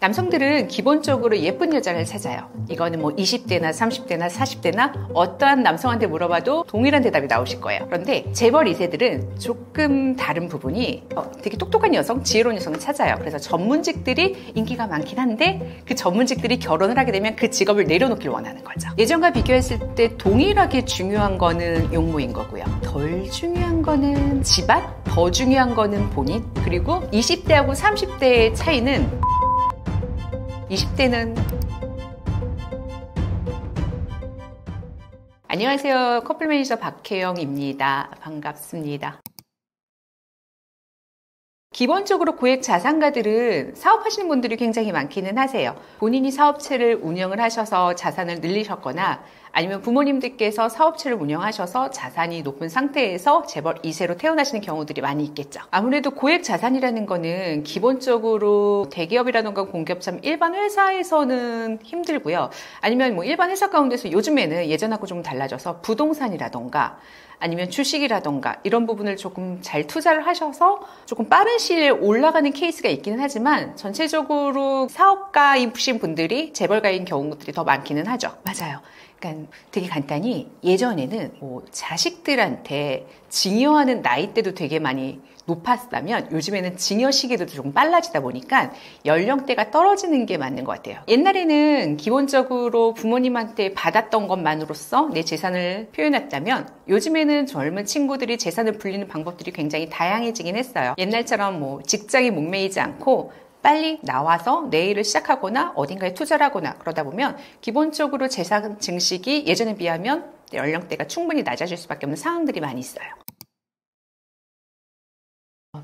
남성들은 기본적으로 예쁜 여자를 찾아요. 이거는 뭐 20대나 30대나 40대나 어떠한 남성한테 물어봐도 동일한 대답이 나오실 거예요. 그런데 재벌 2세들은 조금 다른 부분이 되게 똑똑한 여성, 지혜로운 여성을 찾아요. 그래서 전문직들이 인기가 많긴 한데 그 전문직들이 결혼을 하게 되면 그 직업을 내려놓길 원하는 거죠. 예전과 비교했을 때 동일하게 중요한 거는 용모인 거고요. 덜 중요한 거는 집안, 더 중요한 거는 본인, 그리고 20대하고 30대의 차이는 20대는 안녕하세요. 커플 매니저 박혜영입니다. 반갑습니다. 기본적으로 고액 자산가들은 사업하시는 분들이 굉장히 많기는 하세요. 본인이 사업체를 운영을 하셔서 자산을 늘리셨거나 아니면 부모님들께서 사업체를 운영하셔서 자산이 높은 상태에서 재벌 2세로 태어나시는 경우들이 많이 있겠죠. 아무래도 고액 자산이라는 거는 기본적으로 대기업이라던가 공기업처럼 일반 회사에서는 힘들고요. 아니면 뭐 일반 회사 가운데서 요즘에는 예전하고 좀 달라져서 부동산이라던가 아니면 주식이라던가 이런 부분을 조금 잘 투자를 하셔서 조금 빠른 시일에 올라가는 케이스가 있기는 하지만 전체적으로 사업가이신 분들이 재벌가인 경우들이 더 많기는 하죠. 맞아요. 그러니까 되게 간단히 예전에는 뭐 자식들한테 증여하는 나이대도 되게 많이 높았다면 요즘에는 증여 시기도 조금 빨라지다 보니까 연령대가 떨어지는 게 맞는 것 같아요. 옛날에는 기본적으로 부모님한테 받았던 것만으로써 내 재산을 표현했다면 요즘에는 젊은 친구들이 재산을 불리는 방법들이 굉장히 다양해지긴 했어요. 옛날처럼 뭐 직장에 목매이지 않고 빨리 나와서 내 일을 시작하거나 어딘가에 투자를 하거나 그러다 보면 기본적으로 재산 증식이 예전에 비하면 연령대가 충분히 낮아질 수밖에 없는 상황들이 많이 있어요.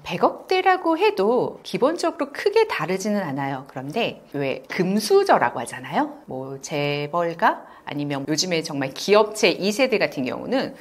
100억대라고 해도 기본적으로 크게 다르지는 않아요. 그런데 왜 금수저라고 하잖아요. 뭐 재벌가 아니면 요즘에 정말 기업체 2세대 같은 경우는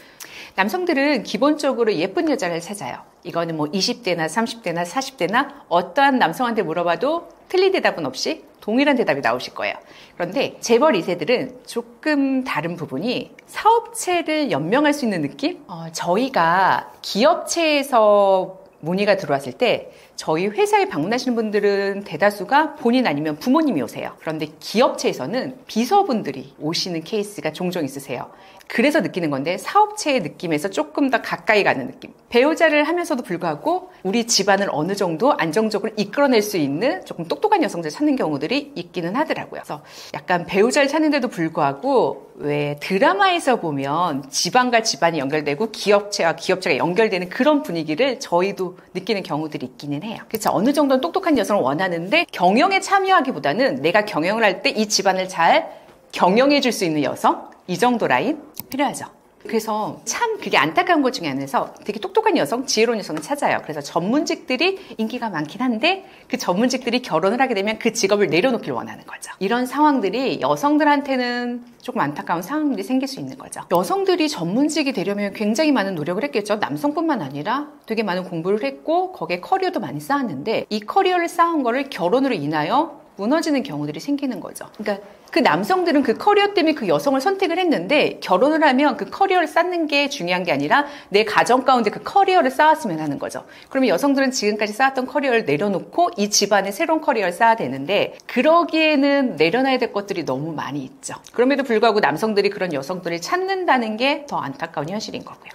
남성들은 기본적으로 예쁜 여자를 찾아요. 이거는 뭐 20대나 30대나 40대나 어떠한 남성한테 물어봐도 틀린 대답은 없이 동일한 대답이 나오실 거예요. 그런데 재벌 2세들은 조금 다른 부분이 사업체를 연명할 수 있는 느낌? 저희가 기업체에서 문의가 들어왔을 때 저희 회사에 방문하시는 분들은 대다수가 본인 아니면 부모님이 오세요. 그런데 기업체에서는 비서분들이 오시는 케이스가 종종 있으세요. 그래서 느끼는 건데 사업체의 느낌에서 조금 더 가까이 가는 느낌. 배우자를 하면서도 불구하고 우리 집안을 어느 정도 안정적으로 이끌어낼 수 있는 조금 똑똑한 여성들 찾는 경우들이 있기는 하더라고요. 그래서 약간 배우자를 찾는데도 불구하고 왜 드라마에서 보면 집안과 집안이 연결되고 기업체와 기업체가 연결되는 그런 분위기를 저희도 느끼는 경우들이 있기는 해요. 그래서 어느 정도는 똑똑한 여성을 원하는데 경영에 참여하기보다는 내가 경영을 할 때 이 집안을 잘 경영해 줄 수 있는 여성? 이 정도 라인 필요하죠. 그래서 참 그게 안타까운 것 중에 하나에서 되게 똑똑한 여성, 지혜로운 여성을 찾아요. 그래서 전문직들이 인기가 많긴 한데 그 전문직들이 결혼을 하게 되면 그 직업을 내려놓길 원하는 거죠. 이런 상황들이 여성들한테는 조금 안타까운 상황들이 생길 수 있는 거죠. 여성들이 전문직이 되려면 굉장히 많은 노력을 했겠죠. 남성뿐만 아니라 되게 많은 공부를 했고 거기에 커리어도 많이 쌓았는데 이 커리어를 쌓은 거를 결혼으로 인하여 무너지는 경우들이 생기는 거죠. 그러니까 그 남성들은 그 커리어 때문에 그 여성을 선택을 했는데 결혼을 하면 그 커리어를 쌓는 게 중요한 게 아니라 내 가정 가운데 그 커리어를 쌓았으면 하는 거죠. 그러면 여성들은 지금까지 쌓았던 커리어를 내려놓고 이 집안에 새로운 커리어를 쌓아야 되는데 그러기에는 내려놔야 될 것들이 너무 많이 있죠. 그럼에도 불구하고 남성들이 그런 여성들을 찾는다는 게 더 안타까운 현실인 거고요.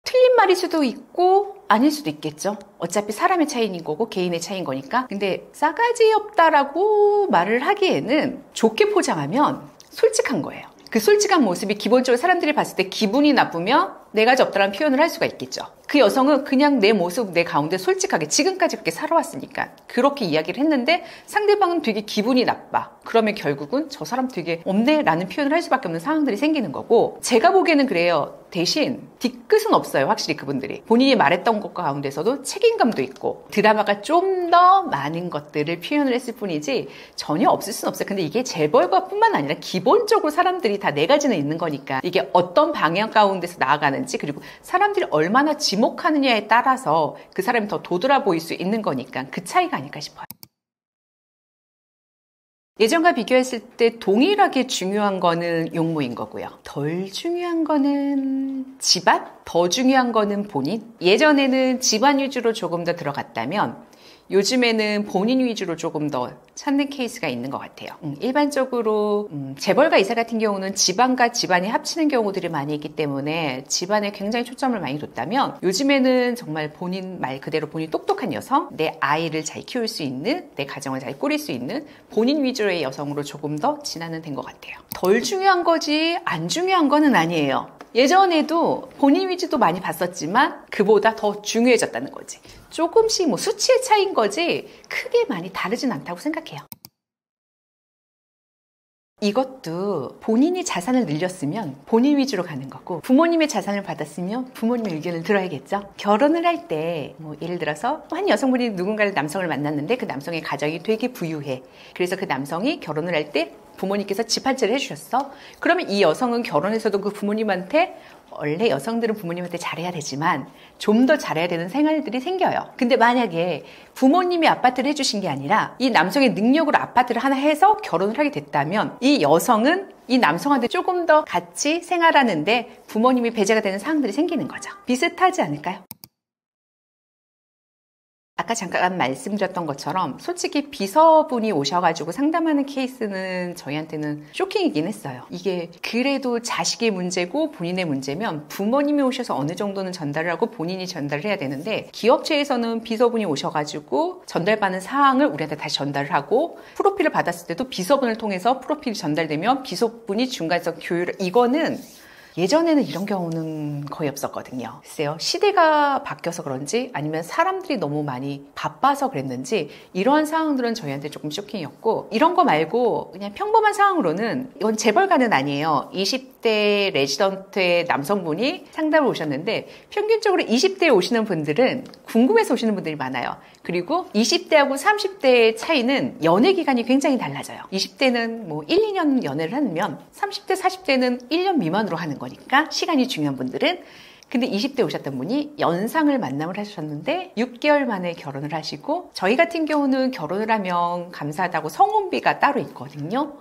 틀린 말일 수도 있고 아닐 수도 있겠죠. 어차피 사람의 차이인 거고 개인의 차이인 거니까. 근데 싸가지 없다라고 말을 하기에는 좋게 포장하면 솔직한 거예요. 그 솔직한 모습이 기본적으로 사람들이 봤을 때 기분이 나쁘면 내가 없다라는 표현을 할 수가 있겠죠. 그 여성은 그냥 내 모습, 내 가운데 솔직하게 지금까지 그렇게 살아왔으니까 그렇게 이야기를 했는데 상대방은 되게 기분이 나빠. 그러면 결국은 저 사람 되게 없네 라는 표현을 할 수밖에 없는 상황들이 생기는 거고 제가 보기에는 그래요. 대신 뒤끝은 없어요. 확실히 그분들이. 본인이 말했던 것 가운데서도 책임감도 있고 드라마가 좀 더 많은 것들을 표현을 했을 뿐이지 전혀 없을 수는 없어요. 근데 이게 재벌가 뿐만 아니라 기본적으로 사람들이 다 네 가지는 있는 거니까 이게 어떤 방향 가운데서 나아가는지 그리고 사람들이 얼마나 지목하느냐에 따라서 그 사람이 더 도드라 보일 수 있는 거니까 그 차이가 아닐까 싶어요. 예전과 비교했을 때 동일하게 중요한 거는 용모인 거고요. 덜 중요한 거는 집안, 더 중요한 거는 본인. 예전에는 집안 위주로 조금 더 들어갔다면 요즘에는 본인 위주로 조금 더 찾는 케이스가 있는 것 같아요. 일반적으로 재벌가 이사 같은 경우는 집안과 집안이 합치는 경우들이 많이 있기 때문에 집안에 굉장히 초점을 많이 뒀다면, 요즘에는 정말 본인 말 그대로 본인 똑똑한 여성, 내 아이를 잘 키울 수 있는, 내 가정을 잘 꾸릴 수 있는 본인 위주의 여성으로 조금 더 진화는 된 것 같아요. 덜 중요한 거지 안 중요한 거는 아니에요. 예전에도 본인 위주도 많이 봤었지만 그보다 더 중요해졌다는 거지. 조금씩 뭐 수치의 차이인 거지 크게 많이 다르진 않다고 생각해요. 이것도 본인이 자산을 늘렸으면 본인 위주로 가는 거고, 부모님의 자산을 받았으면 부모님의 의견을 들어야겠죠. 결혼을 할 때 뭐 예를 들어서 한 여성분이 누군가를 남성을 만났는데 그 남성의 가정이 되게 부유해. 그래서 그 남성이 결혼을 할 때 부모님께서 집 한 채를 해주셨어. 그러면 이 여성은 결혼해서도 그 부모님한테, 원래 여성들은 부모님한테 잘해야 되지만 좀 더 잘해야 되는 생활들이 생겨요. 근데 만약에 부모님이 아파트를 해주신 게 아니라 이 남성의 능력으로 아파트를 하나 해서 결혼을 하게 됐다면, 이 여성은 이 남성한테 조금 더 같이 생활하는데 부모님이 배제가 되는 상황들이 생기는 거죠. 비슷하지 않을까요? 아까 잠깐 말씀드렸던 것처럼 솔직히 비서분이 오셔가지고 상담하는 케이스는 저희한테는 쇼킹이긴 했어요. 이게 그래도 자식의 문제고 본인의 문제면 부모님이 오셔서 어느 정도는 전달을 하고 본인이 전달을 해야 되는데, 기업체에서는 비서분이 오셔가지고 전달받는 사항을 우리한테 다시 전달을 하고, 프로필을 받았을 때도 비서분을 통해서 프로필이 전달되면 비서분이 중간에서 교육을, 이거는 예전에는 이런 경우는 거의 없었거든요. 글쎄요, 시대가 바뀌어서 그런지 아니면 사람들이 너무 많이 바빠서 그랬는지 이러한 상황들은 저희한테 조금 쇼킹이었고, 이런 거 말고 그냥 평범한 상황으로는, 이건 재벌가는 아니에요. 20대 레지던트의 남성분이 상담을 오셨는데, 평균적으로 20대에 오시는 분들은 궁금해서 오시는 분들이 많아요. 그리고 20대하고 30대의 차이는 연애 기간이 굉장히 달라져요. 20대는 뭐 1, 2년 연애를 하면 30대, 40대는 1년 미만으로 하는 거니까 시간이 중요한 분들은. 근데 20대 오셨던 분이 연상을 만남을 하셨는데 6개월 만에 결혼을 하시고, 저희 같은 경우는 결혼을 하면 감사하다고 성혼비가 따로 있거든요.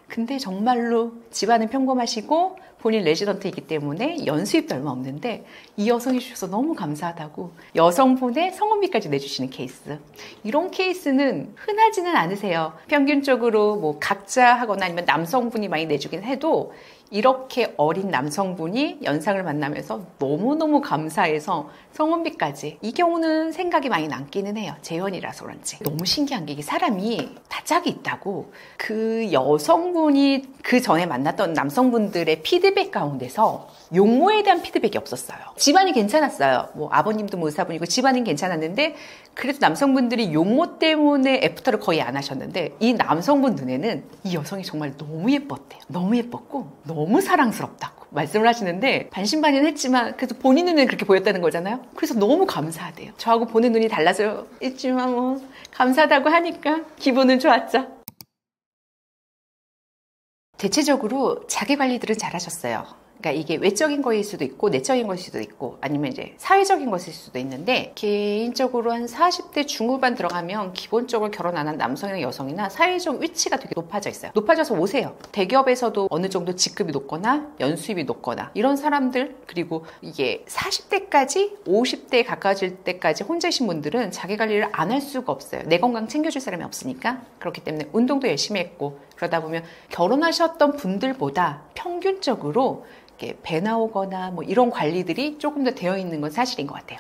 근데 정말로 집안은 평범하시고 본인 레지던트이기 때문에 연수입도 얼마 없는데 이 여성이 주셔서 너무 감사하다고 여성분의 성혼비까지 내주시는 케이스. 이런 케이스는 흔하지는 않으세요. 평균적으로 뭐 각자 하거나 아니면 남성분이 많이 내주긴 해도, 이렇게 어린 남성분이 연상을 만나면서 너무너무 감사해서 성혼비까지, 이 경우는 생각이 많이 남기는 해요. 재혼이라서 그런지. 너무 신기한 게, 이게 사람이 다 짝이 있다고, 그 여성분이 그 전에 만났던 남성분들의 피드백 가운데서 용모에 대한 피드백이 없었어요. 집안이 괜찮았어요. 뭐 아버님도 뭐 의사분이고 집안은 괜찮았는데, 그래도 남성분들이 용모 때문에 애프터를 거의 안 하셨는데, 이 남성분 눈에는 이 여성이 정말 너무 예뻤대요. 너무 예뻤고 너무 사랑스럽다고 말씀을 하시는데, 반신반의는 했지만 그래도 본인 눈에는 그렇게 보였다는 거잖아요. 그래서 너무 감사하대요. 저하고 보는 눈이 달라져 있지만 뭐 감사하다고 하니까 기분은 좋았죠. 대체적으로 자기 관리들은 잘하셨어요. 그러니까 이게 외적인 거일 수도 있고 내적인 것일 수도 있고 아니면 이제 사회적인 것일 수도 있는데, 개인적으로 한 40대 중후반 들어가면 기본적으로 결혼 안 한 남성이나 여성이나 사회적 위치가 되게 높아져 있어요. 높아져서 오세요. 대기업에서도 어느 정도 직급이 높거나 연수입이 높거나 이런 사람들, 그리고 이게 40대까지 50대에 가까워질 때까지 혼자신 분들은 자기 관리를 안 할 수가 없어요. 내 건강 챙겨줄 사람이 없으니까. 그렇기 때문에 운동도 열심히 했고, 그러다 보면 결혼하셨던 분들보다 평균적으로 이렇게 배 나오거나 뭐 이런 관리들이 조금 더 되어 있는 건 사실인 것 같아요.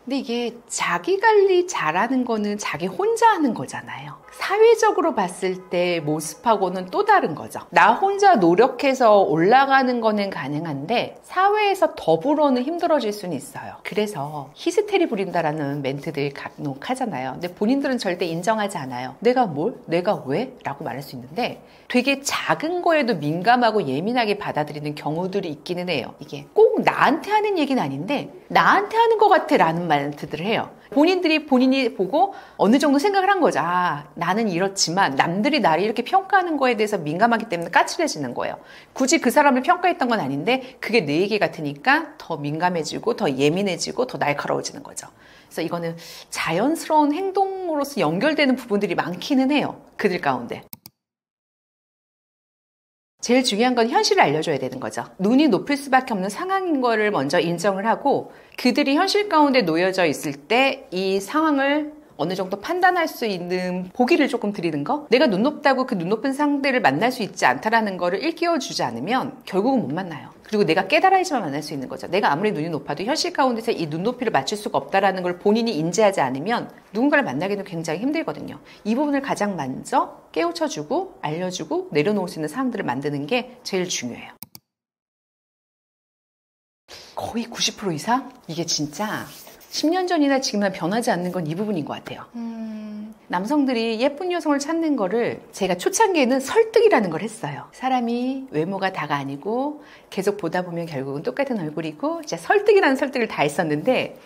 근데 이게 자기 관리 잘하는 거는 자기 혼자 하는 거잖아요. 사회적으로 봤을 때 모습하고는 또 다른 거죠. 나 혼자 노력해서 올라가는 거는 가능한데 사회에서 더불어는 힘들어질 수는 있어요. 그래서 히스테리 부린다라는 멘트들 간혹 하잖아요. 근데 본인들은 절대 인정하지 않아요. 내가 뭘? 내가 왜? 라고 말할 수 있는데, 되게 작은 거에도 민감하고 예민하게 받아들이는 경우들이 있기는 해요. 이게 꼭 나한테 하는 얘기는 아닌데 나한테 하는 것 같아 라는 멘트들을 해요. 본인이 보고 어느 정도 생각을 한 거죠. 아, 나는 이렇지만 남들이 나를 이렇게 평가하는 거에 대해서 민감하기 때문에 까칠해지는 거예요. 굳이 그 사람을 평가했던 건 아닌데 그게 내 얘기 같으니까 더 민감해지고 더 예민해지고 더 날카로워지는 거죠. 그래서 이거는 자연스러운 행동으로서 연결되는 부분들이 많기는 해요. 그들 가운데. 제일 중요한 건 현실을 알려줘야 되는 거죠. 눈이 높을 수밖에 없는 상황인 거를 먼저 인정을 하고 그들이 현실 가운데 놓여져 있을 때 이 상황을 어느 정도 판단할 수 있는 보기를 조금 드리는 거. 내가 눈 높다고 그 눈 높은 상대를 만날 수 있지 않다라는 거를 일깨워주지 않으면 결국은 못 만나요. 그리고 내가 깨달아야지만 만날 수 있는 거죠. 내가 아무리 눈이 높아도 현실 가운데서 이 눈높이를 맞출 수가 없다라는 걸 본인이 인지하지 않으면 누군가를 만나기는 굉장히 힘들거든요. 이 부분을 가장 먼저 깨우쳐주고 알려주고 내려놓을 수 있는 사람들을 만드는 게 제일 중요해요. 거의 90% 이상? 이게 진짜 10년 전이나 지금이나 변하지 않는 건 이 부분인 것 같아요. 남성들이 예쁜 여성을 찾는 거를 제가 초창기에는 설득이라는 걸 했어요. 사람이 외모가 다가 아니고 계속 보다 보면 결국은 똑같은 얼굴이고 진짜 설득이라는 설득을 다 했었는데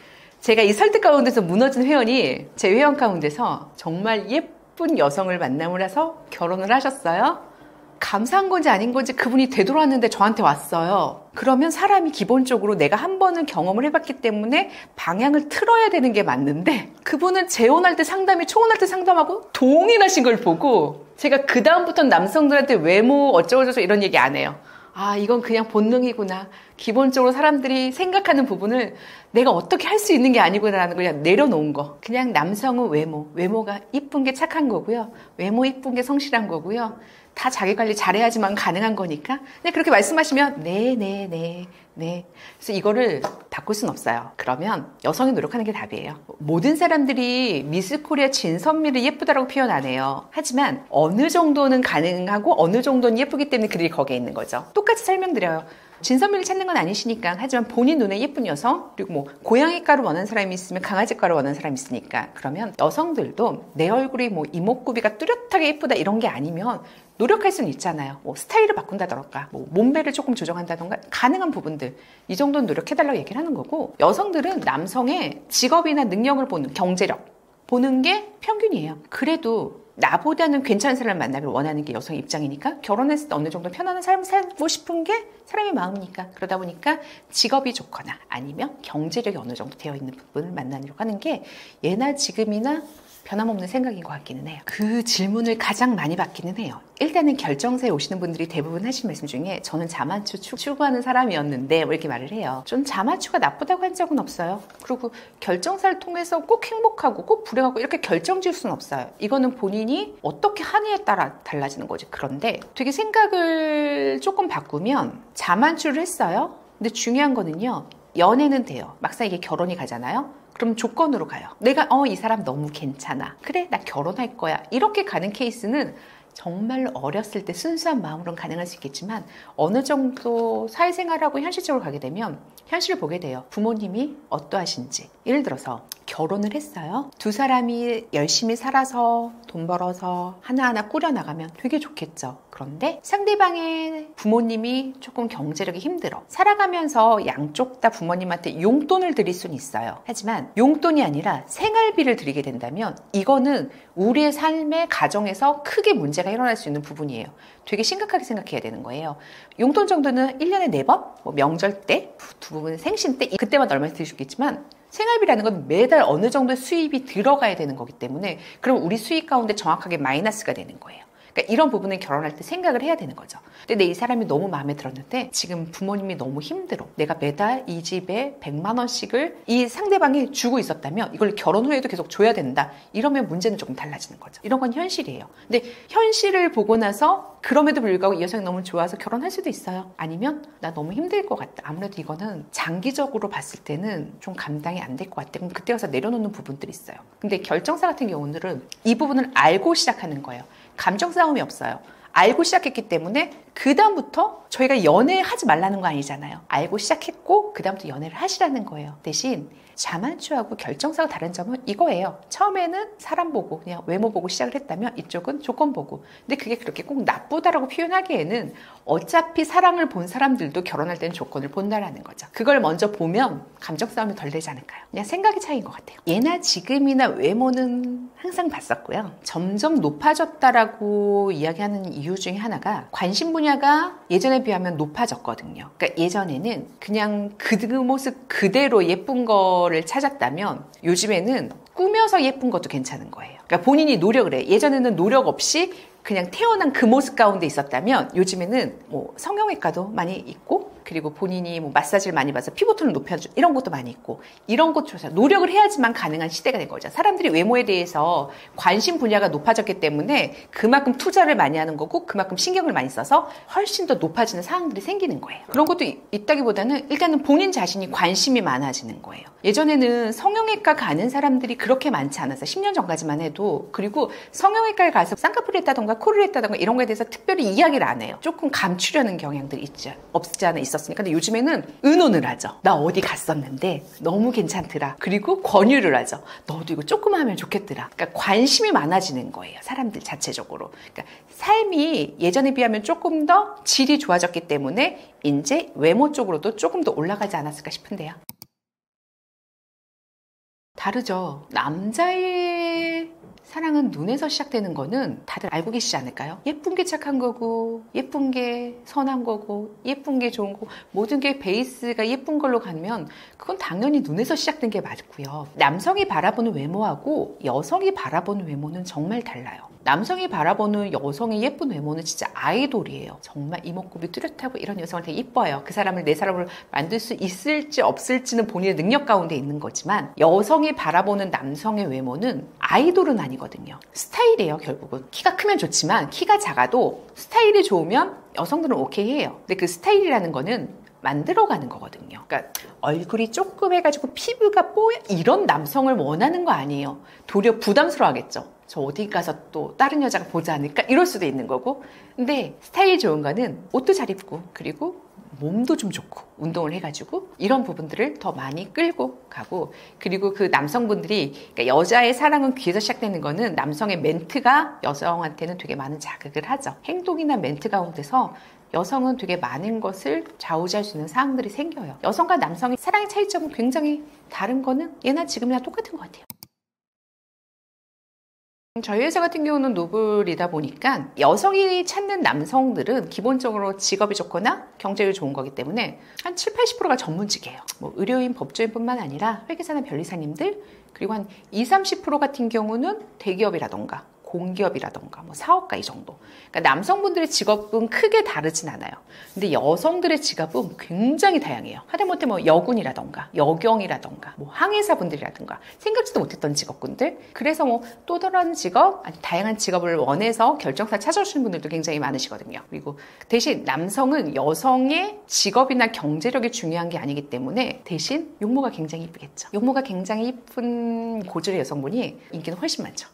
제가 이 설득 가운데서 무너진 회원이 제 회원 가운데서 정말 예쁜 여성을 만남을 해서 결혼을 하셨어요. 감사한 건지 아닌 건지 그분이 되돌아왔는데 저한테 왔어요. 그러면 사람이 기본적으로 내가 한 번은 경험을 해봤기 때문에 방향을 틀어야 되는 게 맞는데 그분은 재혼할 때 상담이 초혼할 때 상담하고 동일하신 걸 보고 제가 그 다음부터는 남성들한테 외모 어쩌고저쩌고 이런 얘기 안 해요. 아, 이건 그냥 본능이구나. 기본적으로 사람들이 생각하는 부분을 내가 어떻게 할 수 있는 게 아니구나라는 걸 그냥 내려놓은 거. 그냥 남성은 외모가 이쁜 게 착한 거고요. 외모 이쁜 게 성실한 거고요. 다 자기 관리 잘해야지만 가능한 거니까. 네, 그렇게 말씀하시면 네. 그래서 이거를 바꿀 순 없어요. 그러면 여성이 노력하는 게 답이에요. 모든 사람들이 미스 코리아 진선미를 예쁘다라고 표현 안 해요. 하지만 어느 정도는 가능하고 어느 정도는 예쁘기 때문에 그들이 거기에 있는 거죠. 똑같이 설명드려요. 진선미를 찾는 건 아니시니까. 하지만 본인 눈에 예쁜 여성, 그리고 뭐 고양이과를 원하는 사람이 있으면 강아지과를 원하는 사람이 있으니까. 그러면 여성들도 내 얼굴이 뭐 이목구비가 뚜렷하게 예쁘다 이런 게 아니면 노력할 수는 있잖아요. 뭐 스타일을 바꾼다던가 뭐 몸매를 조금 조정한다던가 가능한 부분들 이 정도는 노력해달라고 얘기를 하는 거고, 여성들은 남성의 직업이나 능력을 보는, 경제력 보는 게 평균이에요. 그래도 나보다는 괜찮은 사람을 만나길 원하는 게 여성의 입장이니까 결혼했을 때 어느 정도 편안한 삶을 살고 싶은 게 사람의 마음이니까, 그러다 보니까 직업이 좋거나 아니면 경제력이 어느 정도 되어 있는 부분을 만나려고 하는 게 예나 지금이나 변함없는 생각인 것 같기는 해요. 그 질문을 가장 많이 받기는 해요. 일단은 결정사에 오시는 분들이 대부분 하신 말씀 중에 저는 자만추 추구하는 사람이었는데 뭐 이렇게 말을 해요. 전 자만추가 나쁘다고 한 적은 없어요. 그리고 결정사를 통해서 꼭 행복하고 꼭 불행하고 이렇게 결정 지을 수는 없어요. 이거는 본인이 어떻게 하느냐에 따라 달라지는 거지. 그런데 되게 생각을 조금 바꾸면 자만추를 했어요. 근데 중요한 거는요, 연애는 돼요. 막상 이게 결혼이 가잖아요. 그럼 조건으로 가요. 내가 이 사람 너무 괜찮아. 그래, 나 결혼할 거야. 이렇게 가는 케이스는 정말로 어렸을 때 순수한 마음으로는 가능할 수 있겠지만 어느 정도 사회생활하고 현실적으로 가게 되면 현실을 보게 돼요. 부모님이 어떠하신지. 예를 들어서 결혼을 했어요. 두 사람이 열심히 살아서 돈 벌어서 하나하나 꾸려나가면 되게 좋겠죠. 그런데 상대방의 부모님이 조금 경제력이 힘들어. 살아가면서 양쪽 다 부모님한테 용돈을 드릴 수는 있어요. 하지만 용돈이 아니라 생활비를 드리게 된다면 이거는 우리의 삶의 가정에서 크게 문제가 일어날 수 있는 부분이에요. 되게 심각하게 생각해야 되는 거예요. 용돈 정도는 1년에 4번? 뭐 명절 때, 두 분은 생신 때, 그때마다 얼마씩 드릴 수 있겠지만 생활비라는 건 매달 어느 정도의 수입이 들어가야 되는 거기 때문에 그럼 우리 수입 가운데 정확하게 마이너스가 되는 거예요. 그러니까 이런 부분은 결혼할 때 생각을 해야 되는 거죠. 근데 이 사람이 너무 마음에 들었는데 지금 부모님이 너무 힘들어. 내가 매달 이 집에 100만 원씩을 이 상대방이 주고 있었다면 이걸 결혼 후에도 계속 줘야 된다. 이러면 문제는 조금 달라지는 거죠. 이런 건 현실이에요. 근데 현실을 보고 나서 그럼에도 불구하고 이 여성이 너무 좋아서 결혼할 수도 있어요. 아니면 나 너무 힘들 것 같다. 아무래도 이거는 장기적으로 봤을 때는 좀 감당이 안 될 것 같아. 그럼 그때 가서 내려놓는 부분들이 있어요. 근데 결정사 같은 경우는 이 부분을 알고 시작하는 거예요. 감정 싸움이 없어요. 알고 시작했기 때문에 그 다음부터 저희가 연애하지 말라는 거 아니잖아요. 알고 시작했고 그 다음부터 연애를 하시라는 거예요. 대신 자만추하고 결정사가 다른 점은 이거예요. 처음에는 사람 보고 그냥 외모 보고 시작을 했다면 이쪽은 조건 보고. 근데 그게 그렇게 꼭 나쁘다라고 표현하기에는 어차피 사랑을 본 사람들도 결혼할 때는 조건을 본다라는 거죠. 그걸 먼저 보면 감정 싸움이 덜 되지 않을까요? 그냥 생각의 차이인 것 같아요. 예나 지금이나 외모는 항상 봤었고요. 점점 높아졌다라고 이야기하는 이유 중에 하나가 관심 분야가 예전에 비하면 높아졌거든요. 그러니까 예전에는 그냥 그 모습 그대로 예쁜 거를 찾았다면 요즘에는 꾸며서 예쁜 것도 괜찮은 거예요. 그러니까 본인이 노력을 해. 예전에는 노력 없이 그냥 태어난 그 모습 가운데 있었다면 요즘에는 뭐 성형외과도 많이 있고, 그리고 본인이 뭐 마사지를 많이 받아서 피부톤을 높여주는 이런 것도 많이 있고, 이런 것 조사 노력을 해야지만 가능한 시대가 된 거죠. 사람들이 외모에 대해서 관심 분야가 높아졌기 때문에 그만큼 투자를 많이 하는 거고, 그만큼 신경을 많이 써서 훨씬 더 높아지는 상황들이 생기는 거예요. 그런 것도 있다기보다는 일단은 본인 자신이 관심이 많아지는 거예요. 예전에는 성형외과 가는 사람들이 그렇게 많지 않았어요. 10년 전까지만 해도. 그리고 성형외과에 가서 쌍꺼풀을 했다던가 코를 했다던가 이런 거에 대해서 특별히 이야기를 안 해요. 조금 감추려는 경향들이 없지 않아 있었으니까. 근데 요즘에는 의논을 하죠. 나 어디 갔었는데 너무 괜찮더라. 그리고 권유를 하죠. 너도 이거 조금 하면 좋겠더라. 그러니까 관심이 많아지는 거예요. 사람들 자체적으로. 그러니까 삶이 예전에 비하면 조금 더 질이 좋아졌기 때문에 이제 외모 쪽으로도 조금 더 올라가지 않았을까 싶은데요. 다르죠. 남자의 사랑은 눈에서 시작되는 거는 다들 알고 계시지 않을까요? 예쁜 게 착한 거고, 예쁜 게 선한 거고, 예쁜 게 좋은 거고, 모든 게 베이스가 예쁜 걸로 가면 그건 당연히 눈에서 시작된 게 맞고요. 남성이 바라보는 외모하고 여성이 바라보는 외모는 정말 달라요. 남성이 바라보는 여성의 예쁜 외모는 진짜 아이돌이에요. 정말 이목구비 뚜렷하고 이런 여성을 되게 이뻐요. 그 사람을 내 사람으로 만들 수 있을지 없을지는 본인의 능력 가운데 있는 거지만, 여성이 바라보는 남성의 외모는 아이돌은 아니거든요. 스타일이에요. 결국은 키가 크면 좋지만 키가 작아도 스타일이 좋으면 여성들은 오케이 해요. 근데 그 스타일이라는 거는 만들어가는 거거든요. 그러니까 얼굴이 조금 해가지고 피부가 뽀얀 이런 남성을 원하는 거 아니에요. 도리어 부담스러워하겠죠. 저 어디 가서 또 다른 여자가 보지 않을까? 이럴 수도 있는 거고. 근데 스타일 좋은 거는 옷도 잘 입고, 그리고 몸도 좀 좋고, 운동을 해가지고 이런 부분들을 더 많이 끌고 가고, 그리고 그 남성분들이, 그러니까 여자의 사랑은 귀에서 시작되는 거는 남성의 멘트가 여성한테는 되게 많은 자극을 하죠. 행동이나 멘트 가운데서 여성은 되게 많은 것을 좌우지할 수 있는 상황들이 생겨요. 여성과 남성의 사랑의 차이점은 굉장히 다른 거는 예나 지금이나 똑같은 것 같아요. 저희 회사 같은 경우는 노블이다 보니까 여성이 찾는 남성들은 기본적으로 직업이 좋거나 경제력이 좋은 거기 때문에 한 7, 80%가 전문직이에요. 뭐 의료인, 법조인뿐만 아니라 회계사나 변리사님들, 그리고 한 20, 30% 같은 경우는 대기업이라던가 공기업이라던가 뭐 사업가 이 정도. 그러니까 남성분들의 직업은 크게 다르진 않아요. 근데 여성들의 직업은 굉장히 다양해요. 하다못해 뭐 여군이라던가 여경이라던가 뭐 항해사분들이라던가 생각지도 못했던 직업군들. 그래서 뭐 또 다른 직업, 아니 다양한 직업을 원해서 결정사 찾아오시는 분들도 굉장히 많으시거든요. 그리고 대신 남성은 여성의 직업이나 경제력이 중요한 게 아니기 때문에 대신 용모가 굉장히 이쁘겠죠. 용모가 굉장히 이쁜 고졸의 여성분이 인기는 훨씬 많죠.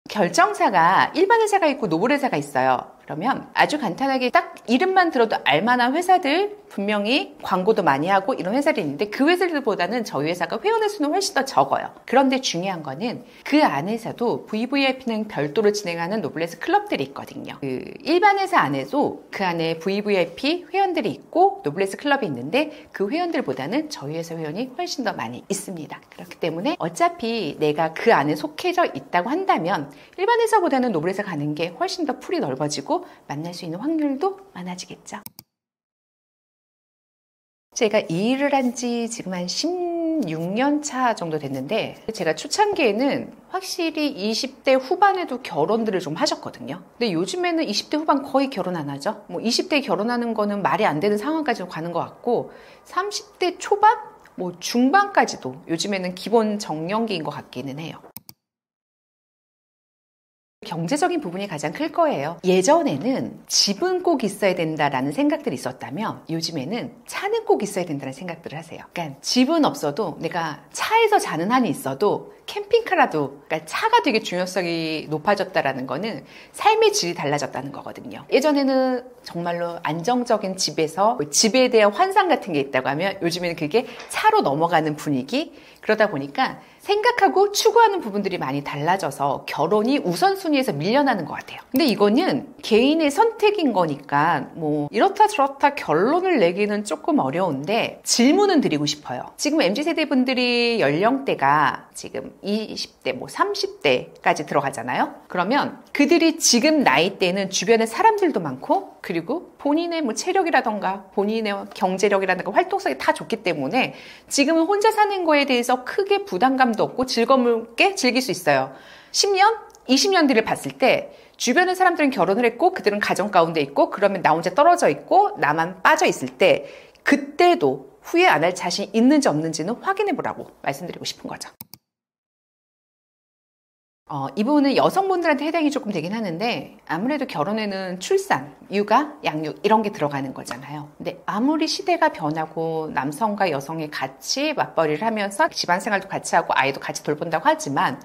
결정사가 일반 회사가 있고 노블 회사가 있어요. 그러면 아주 간단하게 딱 이름만 들어도 알만한 회사들, 분명히 광고도 많이 하고 이런 회사들이 있는데, 그 회사들보다는 저희 회사가 회원의 수는 훨씬 더 적어요. 그런데 중요한 거는 그 안에서도 VVIP는 별도로 진행하는 노블레스 클럽들이 있거든요. 그 일반 회사 안에도 그 안에 VVIP 회원들이 있고 노블레스 클럽이 있는데, 그 회원들보다는 저희 회사 회원이 훨씬 더 많이 있습니다. 그렇기 때문에 어차피 내가 그 안에 속해져 있다고 한다면 일반 회사보다는 노블 회사 가는 게 훨씬 더 풀이 넓어지고 만날 수 있는 확률도 많아지겠죠. 제가 이 일을 한 지 지금 한 16년 차 정도 됐는데, 제가 초창기에는 확실히 20대 후반에도 결혼들을 좀 하셨거든요. 근데 요즘에는 20대 후반 거의 결혼 안 하죠. 뭐 20대 결혼하는 거는 말이 안 되는 상황까지 가는 것 같고, 30대 초반? 뭐 중반까지도 요즘에는 기본 정년기인 것 같기는 해요. 경제적인 부분이 가장 클 거예요. 예전에는 집은 꼭 있어야 된다라는 생각들이 있었다면 요즘에는 차는 꼭 있어야 된다는 생각들을 하세요. 그러니까 집은 없어도 내가 차에서 자는 한이 있어도 캠핑카라도, 그러니까 차가 되게 중요성이 높아졌다라는 거는 삶의 질이 달라졌다는 거거든요. 예전에는 정말로 안정적인 집에서 집에 대한 환상 같은 게 있다고 하면 요즘에는 그게 차로 넘어가는 분위기. 그러다 보니까 생각하고 추구하는 부분들이 많이 달라져서 결혼이 우선순위에서 밀려나는 것 같아요. 근데 이거는 개인의 선택인 거니까 뭐 이렇다 저렇다 결론을 내기는 조금 어려운데 질문은 드리고 싶어요. 지금 MZ세대 분들이 연령대가 지금 20대, 뭐 30대까지 들어가잖아요. 그러면 그들이 지금 나이대는 주변에 사람들도 많고 그리고 본인의 뭐 체력이라던가 본인의 경제력이라든가 활동성이 다 좋기 때문에 지금은 혼자 사는 거에 대해서 크게 부담감도 없고 즐겁게 즐길 수 있어요. 10년, 20년 뒤를 봤을 때 주변의 사람들은 결혼을 했고 그들은 가정 가운데 있고 그러면 나 혼자 떨어져 있고 나만 빠져 있을 때 그때도 후회 안 할 자신 있는지 없는지는 확인해 보라고 말씀드리고 싶은 거죠. 이 부분은 여성분들한테 해당이 조금 되긴 하는데 아무래도 결혼에는 출산, 육아, 양육 이런 게 들어가는 거잖아요. 근데 아무리 시대가 변하고 남성과 여성이 같이 맞벌이를 하면서 집안생활도 같이 하고 아이도 같이 돌본다고 하지만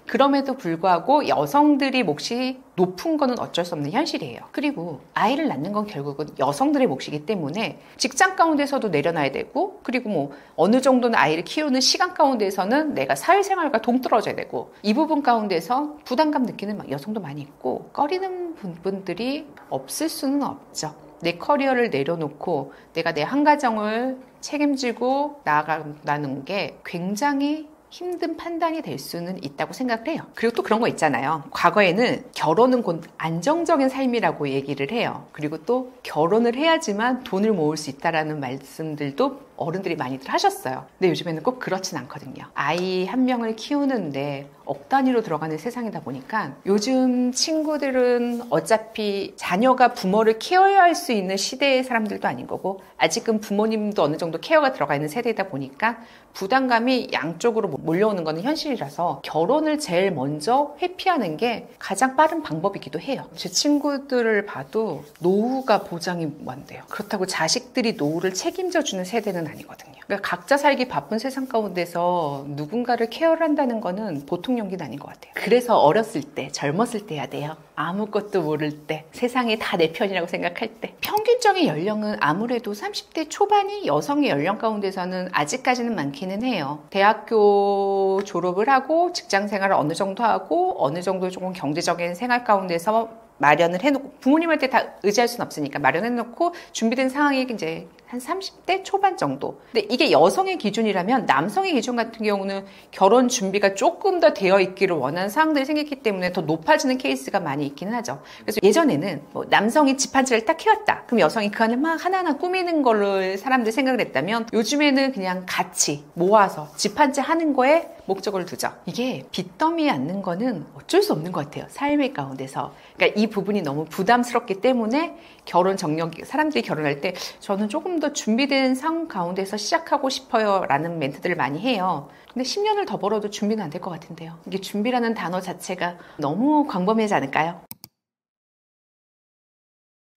그럼에도 불구하고 여성들이 몫이 높은 거는 어쩔 수 없는 현실이에요. 그리고 아이를 낳는 건 결국은 여성들의 몫이기 때문에 직장 가운데서도 내려놔야 되고 그리고 뭐 어느 정도는 아이를 키우는 시간 가운데서는 내가 사회생활과 동떨어져야 되고 이 부분 가운데서 부담감 느끼는 여성도 많이 있고 꺼리는 부분들이 없을 수는 없죠. 내 커리어를 내려놓고 내가 내 한 가정을 책임지고 나아가는 게 굉장히 힘든 판단이 될 수는 있다고 생각을 해요. 그리고 또 그런 거 있잖아요. 과거에는 결혼은 곧 안정적인 삶이라고 얘기를 해요. 그리고 또 결혼을 해야지만 돈을 모을 수 있다라는 말씀들도 어른들이 많이들 하셨어요. 근데 요즘에는 꼭 그렇진 않거든요. 아이 한 명을 키우는데 억 단위로 들어가는 세상이다 보니까 요즘 친구들은 어차피 자녀가 부모를 케어해야 할 수 있는 시대의 사람들도 아닌 거고 아직은 부모님도 어느 정도 케어가 들어가 있는 세대이다 보니까 부담감이 양쪽으로 몰려오는 거는 현실이라서 결혼을 제일 먼저 회피하는 게 가장 빠른 방법이기도 해요. 제 친구들을 봐도 노후가 보장이 안 돼요. 그렇다고 자식들이 노후를 책임져주는 세대는 아니거든요. 그러니까 각자 살기 바쁜 세상 가운데서 누군가를 케어를 한다는 거는 보통 용기는 아닌 것 같아요. 그래서 어렸을 때, 젊었을 때 해야 돼요. 아무것도 모를 때, 세상이 다 내 편이라고 생각할 때. 평균적인 연령은 아무래도 30대 초반이 여성의 연령 가운데서는 아직까지는 많기는 해요. 대학교 졸업을 하고 직장 생활을 어느 정도 하고 어느 정도 조금 경제적인 생활 가운데서 마련을 해놓고 부모님한테 다 의지할 수는 없으니까 마련해놓고 준비된 상황이 이제 한 30대 초반 정도. 근데 이게 여성의 기준이라면 남성의 기준 같은 경우는 결혼 준비가 조금 더 되어 있기를 원하는 상황들이 생겼기 때문에 더 높아지는 케이스가 많이 있기는 하죠. 그래서 예전에는 뭐 남성이 집 한 채를 딱 키웠다. 그럼 여성이 그 안을 막 하나하나 꾸미는 걸로 사람들이 생각을 했다면 요즘에는 그냥 같이 모아서 집 한 채 하는 거에 목적을 두죠. 이게 빚더미에 앉는 거는 어쩔 수 없는 것 같아요. 삶의 가운데서. 그러니까 이 부분이 너무 부담스럽기 때문에 결혼 정력, 사람들이 결혼할 때 저는 조금 더 준비된 상황 가운데서 시작하고 싶어요 라는 멘트들을 많이 해요. 근데 10년을 더 벌어도 준비는 안 될 것 같은데요. 이게 준비라는 단어 자체가 너무 광범위하지 않을까요?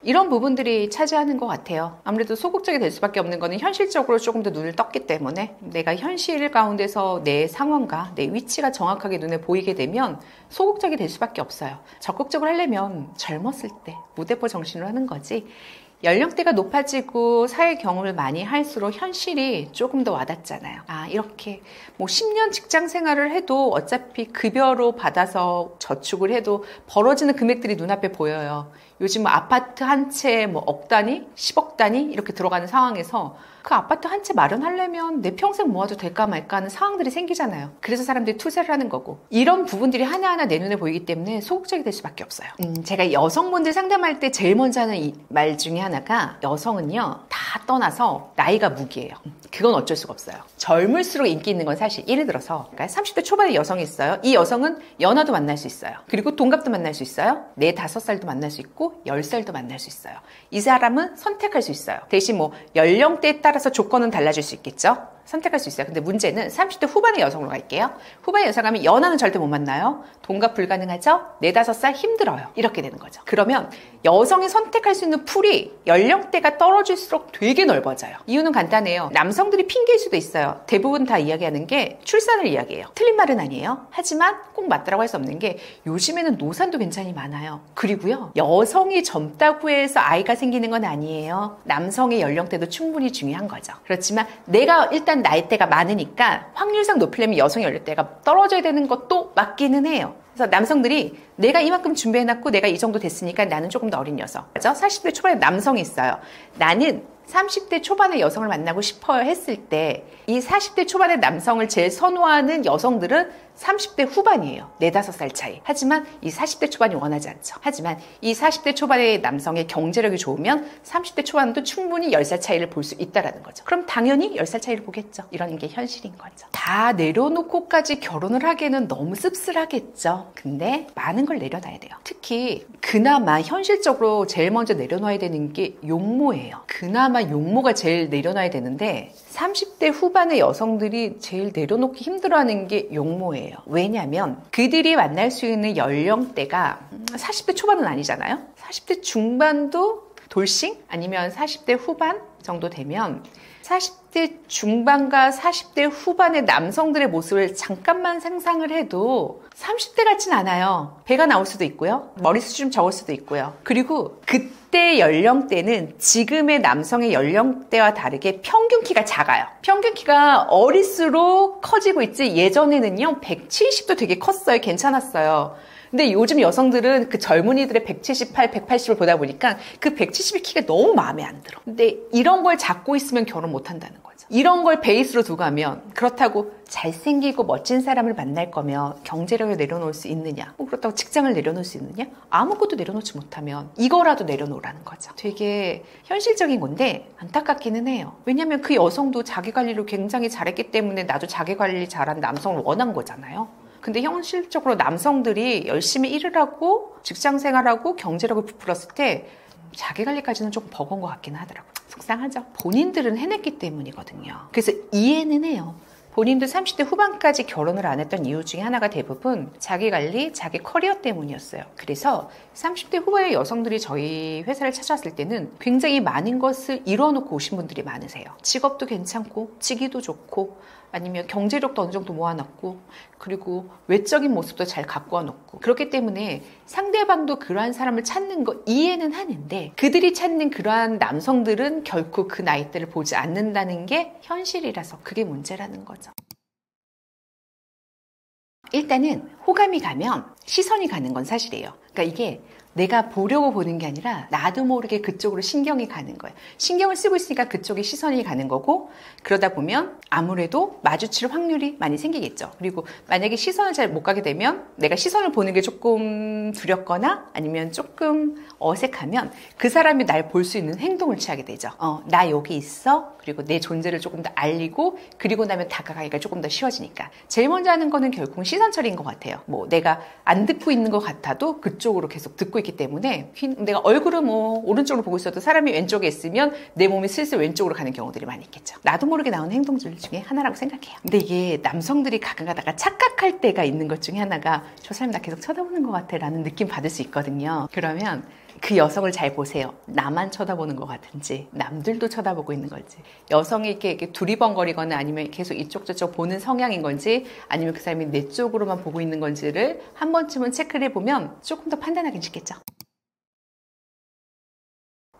이런 부분들이 차지하는 것 같아요. 아무래도 소극적이 될 수밖에 없는 거는 현실적으로 조금 더 눈을 떴기 때문에 내가 현실 가운데서 내 상황과 내 위치가 정확하게 눈에 보이게 되면 소극적이 될 수밖에 없어요. 적극적으로 하려면 젊었을 때 무대포 정신으로 하는 거지 연령대가 높아지고 사회 경험을 많이 할수록 현실이 조금 더 와닿잖아요. 아, 이렇게 뭐 10년 직장 생활을 해도 어차피 급여로 받아서 저축을 해도 벌어지는 금액들이 눈앞에 보여요. 요즘 뭐 아파트 한 채 뭐 억 단위, 10억 단위 이렇게 들어가는 상황에서 그 아파트 한 채 마련하려면 내 평생 모아도 될까 말까 하는 상황들이 생기잖아요. 그래서 사람들이 투자를 하는 거고 이런 부분들이 하나하나 내 눈에 보이기 때문에 소극적이 될 수밖에 없어요. 제가 여성분들 상담할 때 제일 먼저 하는 이 말 중에 하나가 여성은요 다 떠나서 나이가 무기예요. 그건 어쩔 수가 없어요. 젊을수록 인기 있는 건 사실 예를 들어서 그러니까 30대 초반에 여성이 있어요. 이 여성은 연하도 만날 수 있어요. 그리고 동갑도 만날 수 있어요. 4, 5살도 만날 수 있고 10살도 만날 수 있어요. 이 사람은 선택할 수 있어요. 대신 뭐 연령대에 따라서 조건은 달라질 수 있겠죠. 선택할 수 있어요. 근데 문제는 30대 후반의 여성으로 갈게요. 후반의 여성하면 연하는 절대 못 만나요. 동갑 불가능하죠? 4, 5살 힘들어요. 이렇게 되는 거죠. 그러면 여성이 선택할 수 있는 풀이 연령대가 떨어질수록 되게 넓어져요. 이유는 간단해요. 남성들이 핑계일 수도 있어요. 대부분 다 이야기하는 게 출산을 이야기해요. 틀린 말은 아니에요. 하지만 꼭 맞다라고 할 수 없는 게 요즘에는 노산도 굉장히 많아요. 그리고요. 여성이 젊다고 해서 아이가 생기는 건 아니에요. 남성의 연령대도 충분히 중요한 거죠. 그렇지만 내가 일단 나이대가 많으니까 확률상 높이려면 여성의 연령대가 떨어져야 되는 것도 맞기는 해요. 그래서 남성들이 내가 이만큼 준비해놨고 내가 이 정도 됐으니까 나는 조금 더 어린 녀석. 그죠? 40대 초반에 남성이 있어요. 나는 30대 초반의 여성을 만나고 싶어요 했을 때 이 40대 초반의 남성을 제일 선호하는 여성들은 30대 후반이에요. 4, 5살 차이. 하지만 이 40대 초반이 원하지 않죠. 하지만 이 40대 초반의 남성의 경제력이 좋으면 30대 초반도 충분히 10살 차이를 볼 수 있다는 거죠. 그럼 당연히 10살 차이를 보겠죠. 이런 게 현실인 거죠. 다 내려놓고까지 결혼을 하기에는 너무 씁쓸하겠죠. 근데 많은 걸 내려놔야 돼요. 특히 그나마 현실적으로 제일 먼저 내려놔야 되는 게 용모예요. 그나마 용모가 제일 내려놔야 되는데 30대 후반의 여성들이 제일 내려놓기 힘들어하는 게 용모예요. 왜냐하면 그들이 만날 수 있는 연령대가 40대 초반은 아니잖아요. 40대 중반도 돌싱? 아니면 40대 후반 정도 되면 40대 중반과 40대 후반의 남성들의 모습을 잠깐만 상상을 해도 30대 같진 않아요. 배가 나올 수도 있고요. 머리숱이 좀 적을 수도 있고요. 그리고 그때 연령대는 지금의 남성의 연령대와 다르게 평균 키가 작아요. 평균 키가 어릴수록 커지고 있지 예전에는요 170도 되게 컸어요. 괜찮았어요. 근데 요즘 여성들은 그 젊은이들의 178, 180을 보다 보니까 그 170의 키가 너무 마음에 안 들어. 근데 이런 걸 잡고 있으면 결혼 못 한다는 거죠. 이런 걸 베이스로 두고 하면 그렇다고 잘생기고 멋진 사람을 만날 거면 경제력을 내려놓을 수 있느냐? 그렇다고 직장을 내려놓을 수 있느냐? 아무것도 내려놓지 못하면 이거라도 내려놓으라는 거죠. 되게 현실적인 건데 안타깝기는 해요. 왜냐하면 그 여성도 자기관리를 굉장히 잘했기 때문에 나도 자기관리 잘한 남성을 원한 거잖아요. 근데 현실적으로 남성들이 열심히 일을 하고 직장 생활하고 경제력을 부풀었을 때 자기관리까지는 조금 버거운 것 같기는 하더라고요. 속상하죠. 본인들은 해냈기 때문이거든요. 그래서 이해는 해요. 본인도 30대 후반까지 결혼을 안 했던 이유 중에 하나가 대부분 자기관리, 자기 커리어 때문이었어요. 그래서 30대 후반의 여성들이 저희 회사를 찾아왔을 때는 굉장히 많은 것을 이뤄놓고 오신 분들이 많으세요. 직업도 괜찮고 직위도 좋고 아니면 경제력도 어느 정도 모아놨고 그리고 외적인 모습도 잘 가꾸어 놓고 그렇기 때문에 상대방도 그러한 사람을 찾는 거 이해는 하는데 그들이 찾는 그러한 남성들은 결코 그 나이대를 보지 않는다는 게 현실이라서 그게 문제라는 거죠. 일단은 호감이 가면 시선이 가는 건 사실이에요. 그러니까 이게 내가 보려고 보는 게 아니라 나도 모르게 그쪽으로 신경이 가는 거예요. 신경을 쓰고 있으니까 그쪽에 시선이 가는 거고 그러다 보면 아무래도 마주칠 확률이 많이 생기겠죠. 그리고 만약에 시선을 잘 못 가게 되면 내가 시선을 보는 게 조금 두렵거나 아니면 조금 어색하면 그 사람이 날 볼 수 있는 행동을 취하게 되죠. 나 여기 있어. 그리고 내 존재를 조금 더 알리고 그리고 나면 다가가기가 조금 더 쉬워지니까 제일 먼저 하는 거는 결국은 시선 처리인 것 같아요. 뭐 내가 안 듣고 있는 것 같아도 그쪽으로 계속 듣고 있기 때문에 내가 얼굴을 뭐 오른쪽으로 보고 있어도 사람이 왼쪽에 있으면 내 몸이 슬슬 왼쪽으로 가는 경우들이 많이 있겠죠. 나도 모르게 나오는 행동들 중에 하나라고 생각해요. 근데 이게 남성들이 가끔 가다가 착각할 때가 있는 것 중에 하나가 저 사람 나 계속 쳐다보는 것 같아 라는 느낌 받을 수 있거든요. 그러면 그 여성을 잘 보세요. 나만 쳐다보는 것 같은지 남들도 쳐다보고 있는 건지 여성이 이렇게 두리번거리거나 아니면 계속 이쪽 저쪽 보는 성향인 건지 아니면 그 사람이 내 쪽으로만 보고 있는 건지를 한 번쯤은 체크를 해보면 조금 더 판단하기 쉽겠죠.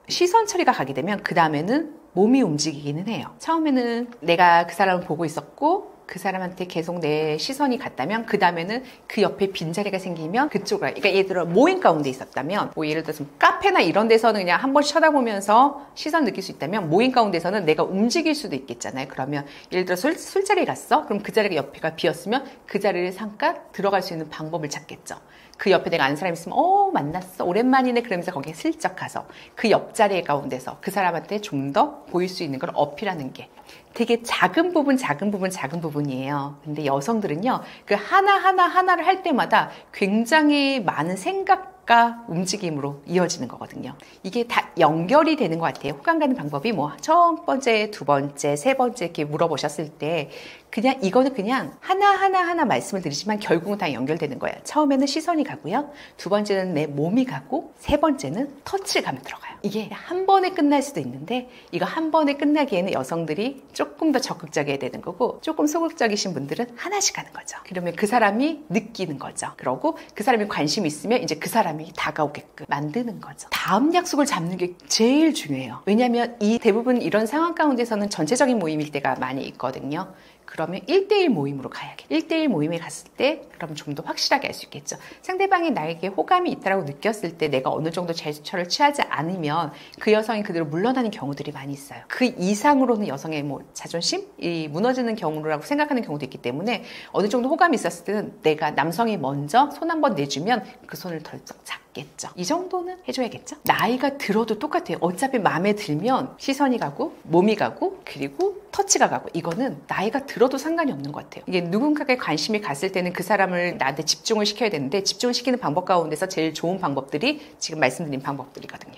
시선 처리가 가게 되면 그 다음에는 몸이 움직이기는 해요. 처음에는 내가 그 사람을 보고 있었고 그 사람한테 계속 내 시선이 갔다면 그 다음에는 그 옆에 빈자리가 생기면 그쪽으로 그러니까 예를 들어 모임 가운데 있었다면 뭐 예를 들어서 카페나 이런 데서는 그냥 한 번씩 쳐다보면서 시선 느낄 수 있다면 모임 가운데서는 내가 움직일 수도 있겠잖아요. 그러면 예를 들어 술자리에 갔어? 그럼 그 자리가 옆에가 비었으면 그 자리를 잠깐 들어갈 수 있는 방법을 찾겠죠. 그 옆에 내가 아는 사람이 있으면 만났어 오랜만이네 그러면서 거기에 슬쩍 가서 그 옆자리 가운데서 그 사람한테 좀 더 보일 수 있는 걸 어필하는 게 되게 작은 부분이에요. 근데 여성들은요 그 하나를 할 때마다 굉장히 많은 생각과 움직임으로 이어지는 거거든요. 이게 다 연결이 되는 것 같아요. 호감 가는 방법이 뭐 첫 번째, 두 번째, 세 번째 이렇게 물어보셨을 때 그냥 이거는 그냥 하나 말씀을 드리지만 결국은 다 연결되는 거예요. 처음에는 시선이 가고요. 두 번째는 내 몸이 가고 세 번째는 터치감이 들어가요. 이게 한 번에 끝날 수도 있는데 이거 한 번에 끝나기에는 여성들이 조금 더 적극적이어야 되는 거고 조금 소극적이신 분들은 하나씩 하는 거죠. 그러면 그 사람이 느끼는 거죠. 그러고 그 사람이 관심이 있으면 이제 그 사람이 다가오게끔 만드는 거죠. 다음 약속을 잡는 게 제일 중요해요. 왜냐하면 이 대부분 이런 상황 가운데서는 전체적인 모임일 때가 많이 있거든요. 그러면 1대1 모임으로 가야겠죠. 1대1 모임에 갔을 때 그럼 좀 더 확실하게 알 수 있겠죠. 상대방이 나에게 호감이 있다고 느꼈을 때 내가 어느 정도 제스처를 취하지 않으면 그 여성이 그대로 물러나는 경우들이 많이 있어요. 그 이상으로는 여성의 뭐 자존심이 무너지는 경우라고 생각하는 경우도 있기 때문에 어느 정도 호감이 있었을 때는 내가 남성이 먼저 손 한번 내주면 그 손을 덜쩍 잡겠죠. 이 정도는 해줘야겠죠. 나이가 들어도 똑같아요. 어차피 마음에 들면 시선이 가고 몸이 가고 그리고 터치가 가고 이거는 나이가 들어도 상관이 없는 것 같아요. 이게 누군가에 관심이 갔을 때는 그 사람을 나한테 집중을 시켜야 되는데 집중을 시키는 방법 가운데서 제일 좋은 방법들이 지금 말씀드린 방법들이거든요.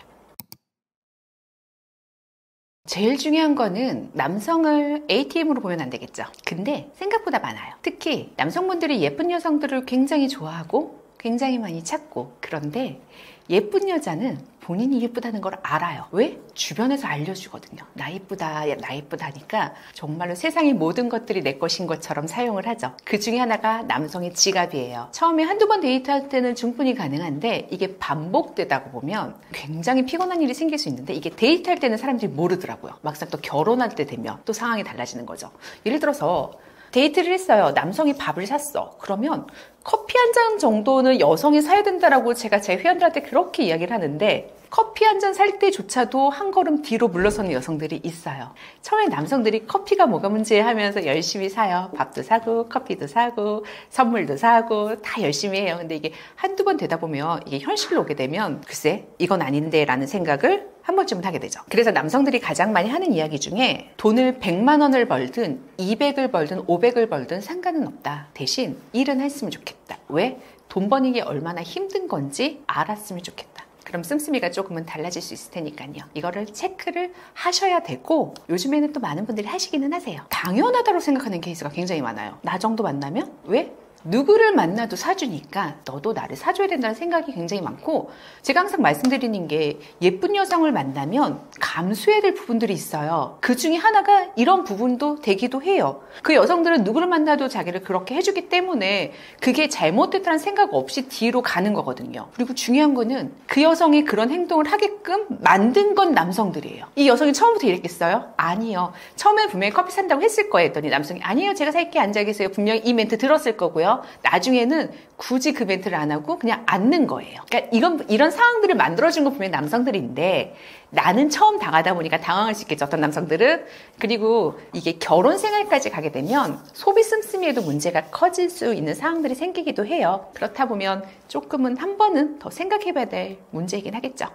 제일 중요한 거는 남성을 ATM으로 보면 안 되겠죠. 근데 생각보다 많아요. 특히 남성분들이 예쁜 여성들을 굉장히 좋아하고 굉장히 많이 찾고 그런데 예쁜 여자는 본인이 예쁘다는 걸 알아요. 왜? 주변에서 알려주거든요. 나 예쁘다, 나 예쁘다 하니까 정말로 세상의 모든 것들이 내 것인 것처럼 사용을 하죠. 그 중에 하나가 남성의 지갑이에요. 처음에 한두 번 데이트할 때는 충분히 가능한데 이게 반복되다 보면 굉장히 피곤한 일이 생길 수 있는데 이게 데이트할 때는 사람들이 모르더라고요. 막상 또 결혼할 때 되면 또 상황이 달라지는 거죠. 예를 들어서 데이트를 했어요. 남성이 밥을 샀어. 그러면 커피 한 잔 정도는 여성이 사야 된다라고 제가 제 회원들한테 그렇게 이야기를 하는데 커피 한 잔 살 때조차도 한 걸음 뒤로 물러서는 여성들이 있어요. 처음에 남성들이 커피가 뭐가 문제야 하면서 열심히 사요. 밥도 사고 커피도 사고 선물도 사고 다 열심히 해요. 근데 이게 한두 번 되다 보면 이게 현실로 오게 되면 글쎄 이건 아닌데 라는 생각을 한 번쯤은 하게 되죠. 그래서 남성들이 가장 많이 하는 이야기 중에 돈을 100만 원을 벌든 200을 벌든 500을 벌든 상관은 없다. 대신 일은 했으면 좋겠다. 왜? 돈 버는 게 얼마나 힘든 건지 알았으면 좋겠다. 그럼 씀씀이가 조금은 달라질 수 있을 테니까요. 이거를 체크를 하셔야 되고 요즘에는 또 많은 분들이 하시기는 하세요. 당연하다고 생각하는 케이스가 굉장히 많아요. 나 정도 만나면? 왜? 누구를 만나도 사주니까 너도 나를 사줘야 된다는 생각이 굉장히 많고 제가 항상 말씀드리는 게 예쁜 여성을 만나면 감수해야 될 부분들이 있어요. 그 중에 하나가 이런 부분도 되기도 해요. 그 여성들은 누구를 만나도 자기를 그렇게 해주기 때문에 그게 잘못됐다는 생각 없이 뒤로 가는 거거든요. 그리고 중요한 거는 그 여성이 그런 행동을 하게끔 만든 건 남성들이에요. 이 여성이 처음부터 이랬겠어요? 아니요. 처음에 분명히 커피 산다고 했을 거예요. 했더니 남성이 아니에요. 제가 살게 앉아 계세요. 분명히 이 멘트 들었을 거고요. 나중에는 굳이 그 멘트를 안 하고 그냥 앉는 거예요. 그러니까 이런 상황들을 만들어준 건 분명히 남성들인데 나는 처음 당하다 보니까 당황할 수 있겠죠. 어떤 남성들은. 그리고 이게 결혼 생활까지 가게 되면 소비 씀씀이에도 문제가 커질 수 있는 상황들이 생기기도 해요. 그렇다 보면 조금은 한 번은 더 생각해봐야 될 문제이긴 하겠죠.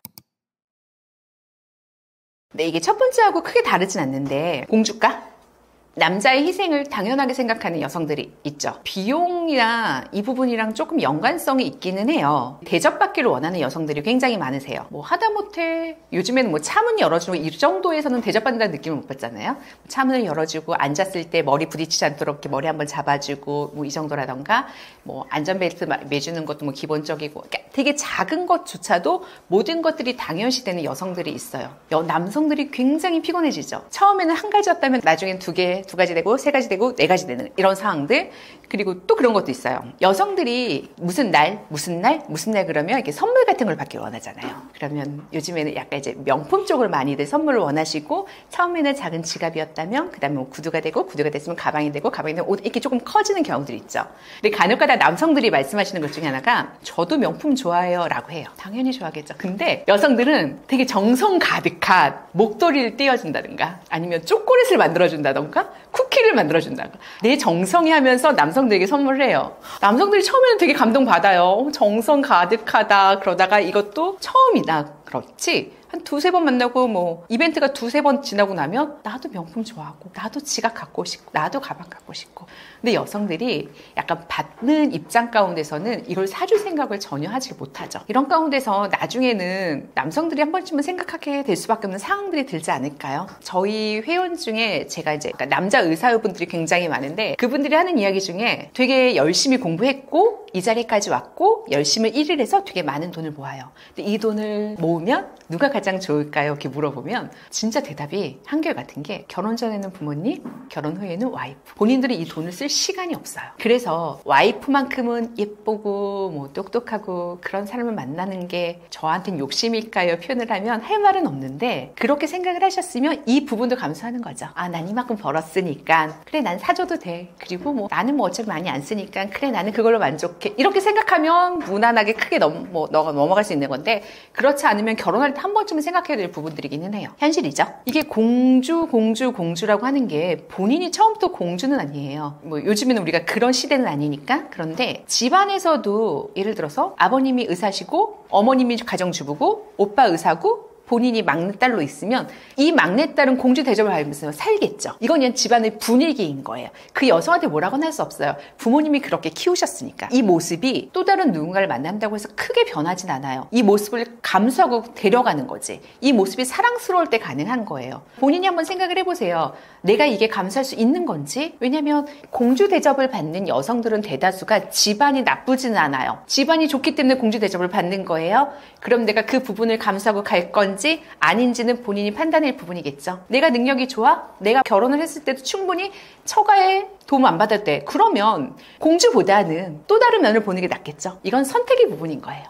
네, 이게 첫 번째하고 크게 다르진 않는데 공주가? 남자의 희생을 당연하게 생각하는 여성들이 있죠. 비용이나 이 부분이랑 조금 연관성이 있기는 해요. 대접받기를 원하는 여성들이 굉장히 많으세요. 뭐 하다못해 요즘에는 뭐 차문 열어주고 이 정도에서는 대접받는다는 느낌을 못 받잖아요. 차문을 열어주고 앉았을 때 머리 부딪히지 않도록 이렇게 머리 한번 잡아주고 뭐 이 정도라던가 뭐 안전벨트 매주는 것도 뭐 기본적이고 그러니까 되게 작은 것조차도 모든 것들이 당연시되는 여성들이 있어요. 남성들이 굉장히 피곤해지죠. 처음에는 한 가지였다면 나중엔 두 가지 되고 세 가지 되고 네 가지 되는 이런 상황들. 그리고 또 그런 것도 있어요. 여성들이 무슨 날 그러면 이렇게 선물 같은 걸 받길 원하잖아요. 그러면 요즘에는 약간 이제 명품 쪽을 많이들 선물을 원하시고 처음에는 작은 지갑이었다면 그다음에 뭐 구두가 되고 구두가 됐으면 가방이 되고 가방이 되면 옷 이렇게 조금 커지는 경우들이 있죠. 근데 간혹가다 남성들이 말씀하시는 것 중에 하나가 저도 명품 좋아해요 라고 해요. 당연히 좋아하겠죠. 근데 여성들은 되게 정성 가득한 목도리를 띄워준다든가 아니면 초콜릿을 만들어준다든가 쿠키를 만들어준다든가 내 정성이 하면서 남성들에게 선물을 해요. 남성들이 처음에는 되게 감동받아요. 정성 가득하다 그러다가 이것도 처음이다. 그렇지 한 두세 번 만나고 뭐 이벤트가 두세 번 지나고 나면 나도 명품 좋아하고 나도 지갑 갖고 싶고 나도 가방 갖고 싶고 근데 여성들이 약간 받는 입장 가운데서는 이걸 사줄 생각을 전혀 하지 못하죠. 이런 가운데서 나중에는 남성들이 한 번쯤은 생각하게 될 수밖에 없는 상황들이 들지 않을까요? 저희 회원 중에 제가 이제 그러니까 남자 의사분들이 굉장히 많은데 그분들이 하는 이야기 중에 되게 열심히 공부했고 이 자리까지 왔고 열심히 일을 해서 되게 많은 돈을 모아요. 근데 이 돈을 모으면 누가 가장 좋을까요? 이렇게 물어보면 진짜 대답이 한결같은 게 결혼 전에는 부모님, 결혼 후에는 와이프. 본인들이 이 돈을 쓸 시간이 없어요. 그래서 와이프만큼은 예쁘고 뭐 똑똑하고 그런 사람을 만나는 게 저한테는 욕심일까요? 표현을 하면 할 말은 없는데 그렇게 생각을 하셨으면 이 부분도 감수하는 거죠. 아, 난 이만큼 벌었으니까 그래 난 사줘도 돼. 그리고 뭐 나는 뭐 어차피 많이 안 쓰니까 그래 나는 그걸로 만족해. 이렇게 생각하면 무난하게 크게 넘어갈 수 있는 건데 그렇지 않으면 결혼할 때 한 번쯤은 생각해야 될 부분들이기는 해요. 현실이죠. 이게 공주라고 하는 게 본인이 처음부터 공주는 아니에요. 뭐 요즘에는 우리가 그런 시대는 아니니까. 그런데 집안에서도 예를 들어서 아버님이 의사시고 어머님이 가정주부고 오빠 의사고 본인이 막내딸로 있으면 이 막내딸은 공주 대접을 받으면서 살겠죠. 이건 그냥 집안의 분위기인 거예요. 그 여성한테 뭐라고는 할 수 없어요. 부모님이 그렇게 키우셨으니까. 이 모습이 또 다른 누군가를 만난다고 해서 크게 변하진 않아요. 이 모습을 감수하고 데려가는 거지. 이 모습이 사랑스러울 때 가능한 거예요. 본인이 한번 생각을 해보세요. 내가 이게 감수할 수 있는 건지? 왜냐면 공주 대접을 받는 여성들은 대다수가 집안이 나쁘지는 않아요. 집안이 좋기 때문에 공주 대접을 받는 거예요. 그럼 내가 그 부분을 감수하고 갈 건지 아닌지는 본인이 판단할 부분이겠죠. 내가 능력이 좋아? 내가 결혼을 했을 때도 충분히 처가에 도움 안 받을 때 그러면 공주보다는 또 다른 면을 보는 게 낫겠죠. 이건 선택의 부분인 거예요.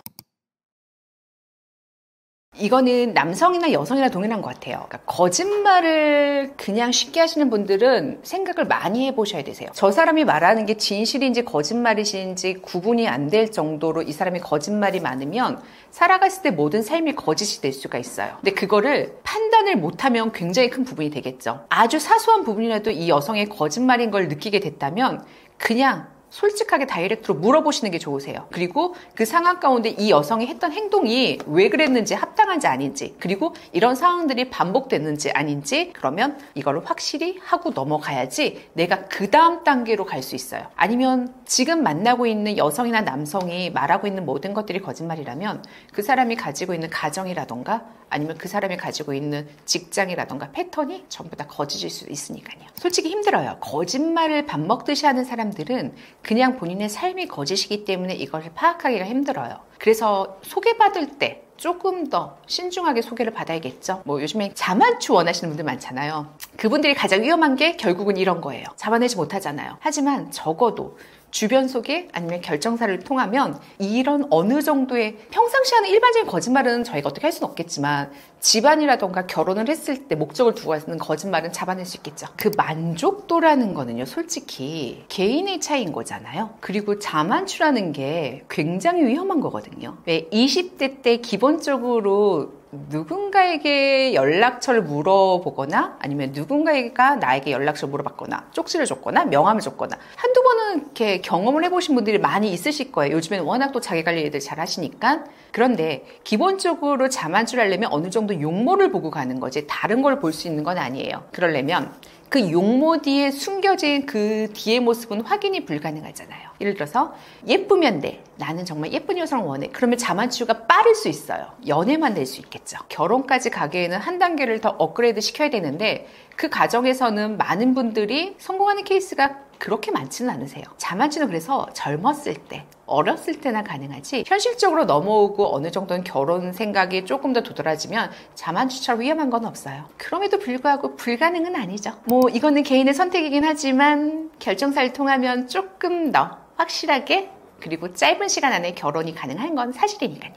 이거는 남성이나 여성이나 동일한 것 같아요. 그러니까 거짓말을 그냥 쉽게 하시는 분들은 생각을 많이 해보셔야 되세요. 저 사람이 말하는 게 진실인지 거짓말이신지 구분이 안 될 정도로 이 사람이 거짓말이 많으면 살아갔을 때 모든 삶이 거짓이 될 수가 있어요. 근데 그거를 판단을 못하면 굉장히 큰 부분이 되겠죠. 아주 사소한 부분이라도 이 여성의 거짓말인 걸 느끼게 됐다면 그냥 솔직하게 다이렉트로 물어보시는 게 좋으세요. 그리고 그 상황 가운데 이 여성이 했던 행동이 왜 그랬는지 합당한지 아닌지 그리고 이런 상황들이 반복됐는지 아닌지 그러면 이거를 확실히 하고 넘어가야지 내가 그 다음 단계로 갈 수 있어요. 아니면 지금 만나고 있는 여성이나 남성이 말하고 있는 모든 것들이 거짓말이라면 그 사람이 가지고 있는 가정이라던가 아니면 그 사람이 가지고 있는 직장이라던가 패턴이 전부 다 거짓일 수 있으니까요. 솔직히 힘들어요. 거짓말을 밥 먹듯이 하는 사람들은 그냥 본인의 삶이 거짓이기 때문에 이걸 파악하기가 힘들어요. 그래서 소개받을 때 조금 더 신중하게 소개를 받아야겠죠. 뭐 요즘에 자만추 원하시는 분들 많잖아요. 그분들이 가장 위험한 게 결국은 이런 거예요. 잡아내지 못하잖아요. 하지만 적어도 주변 소개 아니면 결정사를 통하면 이런 어느 정도의 평상시 하는 일반적인 거짓말은 저희가 어떻게 할 수는 없겠지만 집안이라던가 결혼을 했을 때 목적을 두고 하는 거짓말은 잡아낼 수 있겠죠. 그 만족도라는 거는요 솔직히 개인의 차이인 거잖아요. 그리고 자만추라는 게 굉장히 위험한 거거든요. 왜 20대 때 기본적으로 누군가에게 연락처를 물어보거나 아니면 누군가가 나에게 연락처를 물어봤거나 쪽지를 줬거나 명함을 줬거나 한두 번은 이렇게 경험을 해보신 분들이 많이 있으실 거예요. 요즘에는 워낙 또 자기관리들 잘 하시니까. 그런데 기본적으로 자만추를 하려면 어느 정도 용모를 보고 가는 거지 다른 걸 볼 수 있는 건 아니에요. 그러려면 그 용모 뒤에 숨겨진 그 뒤의 모습은 확인이 불가능하잖아요. 예를 들어서 예쁘면 돼. 나는 정말 예쁜 여성을 원해. 그러면 자만추가 빠를 수 있어요. 연애만 될 수 있겠죠. 결혼까지 가기에는 한 단계를 더 업그레이드 시켜야 되는데 그 과정에서는 많은 분들이 성공하는 케이스가 그렇게 많지는 않으세요. 자만추는 그래서 젊었을 때, 어렸을 때나 가능하지 현실적으로 넘어오고 어느 정도는 결혼 생각이 조금 더 도드라지면 자만추처럼 위험한 건 없어요. 그럼에도 불구하고 불가능은 아니죠. 뭐 이거는 개인의 선택이긴 하지만 결정사를 통하면 조금 더 확실하게 그리고 짧은 시간 안에 결혼이 가능한 건 사실이니까요.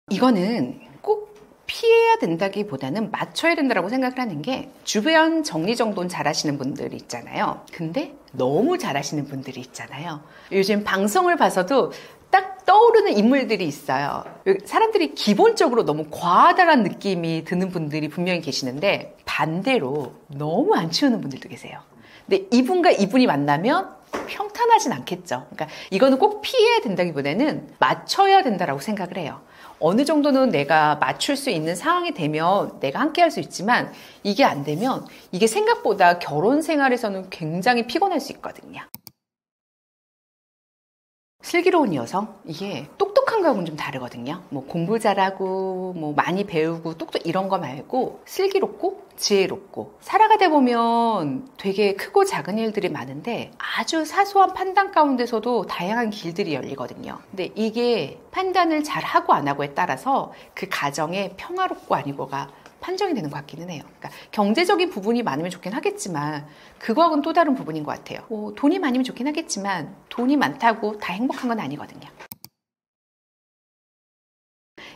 이거는 꼭 피해야 된다기보다는 맞춰야 된다고 생각을 하는 게 주변 정리정돈 잘하시는 분들 있잖아요. 근데 너무 잘하시는 분들이 있잖아요. 요즘 방송을 봐서도 딱 떠오르는 인물들이 있어요. 사람들이 기본적으로 너무 과하다는 느낌이 드는 분들이 분명히 계시는데 반대로 너무 안 치우는 분들도 계세요. 근데 이분과 이분이 만나면 평탄하진 않겠죠. 그러니까 이거는 꼭 피해야 된다기보다는 맞춰야 된다고 생각을 해요. 어느 정도는 내가 맞출 수 있는 상황이 되면 내가 함께 할 수 있지만 이게 안 되면 이게 생각보다 결혼 생활에서는 굉장히 피곤할 수 있거든요. 슬기로운 여성? 이게 똑똑한 똑똑한 거하고는 좀 다르거든요. 뭐 공부 잘하고 뭐 많이 배우고 똑똑 이런 거 말고 슬기롭고 지혜롭고 살아가다 보면 되게 크고 작은 일들이 많은데 아주 사소한 판단 가운데서도 다양한 길들이 열리거든요. 근데 이게 판단을 잘 하고 안 하고에 따라서 그 가정의 평화롭고 아니고가 판정이 되는 것 같기는 해요. 그러니까 경제적인 부분이 많으면 좋긴 하겠지만 그거하고는 또 다른 부분인 것 같아요. 뭐 돈이 많으면 좋긴 하겠지만 돈이 많다고 다 행복한 건 아니거든요.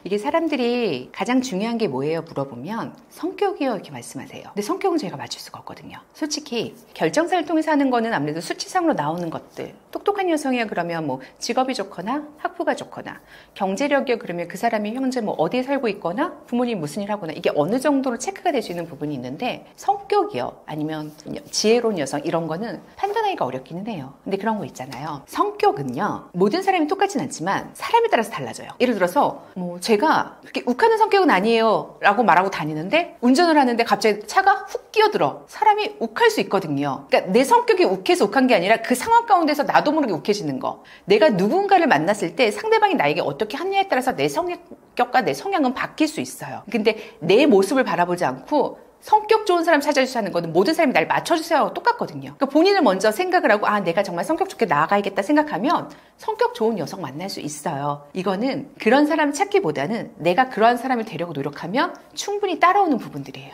이게 사람들이 가장 중요한 게 뭐예요? 물어보면 성격이요 이렇게 말씀하세요. 근데 성격은 저희가 맞출 수가 없거든요. 솔직히 결정사를 통해서 하는 거는 아무래도 수치상으로 나오는 것들, 똑똑한 여성이야 그러면 뭐 직업이 좋거나 학부가 좋거나, 경제력이요 그러면 그 사람이 현재 뭐 어디에 살고 있거나 부모님이 무슨 일 하거나, 이게 어느 정도로 체크가 될 수 있는 부분이 있는데 성격이요 아니면 지혜로운 여성 이런 거는 판단하기가 어렵기는 해요. 근데 그런 거 있잖아요. 성격은요 모든 사람이 똑같진 않지만 사람에 따라서 달라져요. 예를 들어서 뭐 제가 그렇게 욱하는 성격은 아니에요 라고 말하고 다니는데 운전을 하는데 갑자기 차가 훅 끼어들어. 사람이 욱할 수 있거든요. 그러니까 내 성격이 욱해서 욱한 게 아니라 그 상황 가운데서 나도 모르게 욱해지는 거. 내가 누군가를 만났을 때 상대방이 나에게 어떻게 하느냐에 따라서 내 성격과 내 성향은 바뀔 수 있어요. 근데 내 모습을 바라보지 않고 성격 좋은 사람 찾아주셔야 하는 거는 모든 사람이 날 맞춰주세요 하고 똑같거든요. 그러니까 본인을 먼저 생각을 하고 아 내가 정말 성격 좋게 나아가야겠다 생각하면 성격 좋은 여성 만날 수 있어요. 이거는 그런 사람 찾기보다는 내가 그러한 사람을 되려고 노력하면 충분히 따라오는 부분들이에요.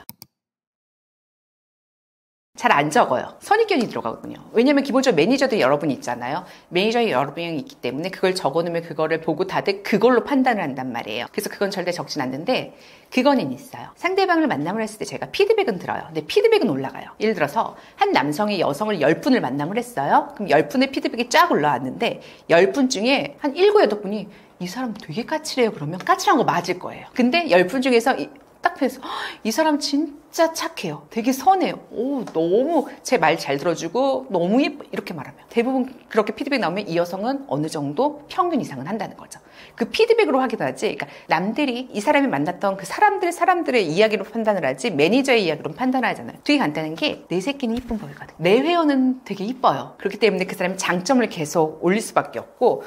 잘 안 적어요. 선입견이 들어가거든요. 왜냐면 기본적으로 매니저들이 여러분 있잖아요. 매니저에 여러 명이 있기 때문에 그걸 적어놓으면 그거를 보고 다들 그걸로 판단을 한단 말이에요. 그래서 그건 절대 적진 않는데 그거는 있어요. 상대방을 만남을 했을 때 제가 피드백은 들어요. 근데 피드백은 올라가요. 예를 들어서 한 남성이 여성을 10분을 만남을 했어요. 그럼 10분의 피드백이 쫙 올라왔는데 10분 중에 한 7, 8분이 이 사람 되게 까칠해요. 그러면 까칠한 거 맞을 거예요. 근데 10분 중에서 딱 펴서 이 사람 진짜 착해요. 되게 선해요. 오, 너무 제 말 잘 들어주고 너무 예뻐. 이렇게 말하면 대부분 그렇게 피드백 나오면 이 여성은 어느 정도 평균 이상은 한다는 거죠. 그 피드백으로 확인하지. 그러니까 남들이 이 사람이 만났던 그 사람들의 이야기로 판단을 하지 매니저의 이야기로 판단을 하잖아요. 되게 간단한 게 내 새끼는 이쁜 보이거든. 내 회원은 되게 이뻐요. 그렇기 때문에 그 사람이 장점을 계속 올릴 수밖에 없고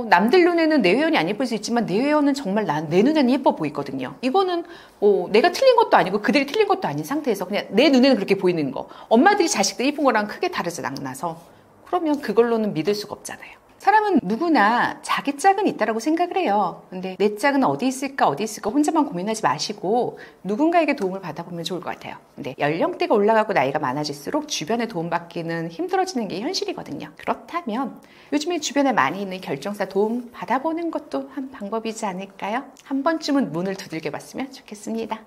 남들 눈에는 내 회원이 안 예쁠 수 있지만 내 회원은 정말 내 눈에는 예뻐 보이거든요. 이거는 내가 틀린 것도 아니고 그들이 틀린 것도 아닌 상태에서 그냥 내 눈에는 그렇게 보이는 거. 엄마들이 자식들 이쁜 거랑 크게 다르지 않아서 그러면 그걸로는 믿을 수가 없잖아요. 사람은 누구나 자기 짝은 있다라고 생각을 해요. 근데 내 짝은 어디 있을까 혼자만 고민하지 마시고 누군가에게 도움을 받아보면 좋을 것 같아요. 근데 연령대가 올라가고 나이가 많아질수록 주변에 도움받기는 힘들어지는 게 현실이거든요. 그렇다면 요즘에 주변에 많이 있는 결정사 도움 받아보는 것도 한 방법이지 않을까요? 한 번쯤은 문을 두들겨 봤으면 좋겠습니다.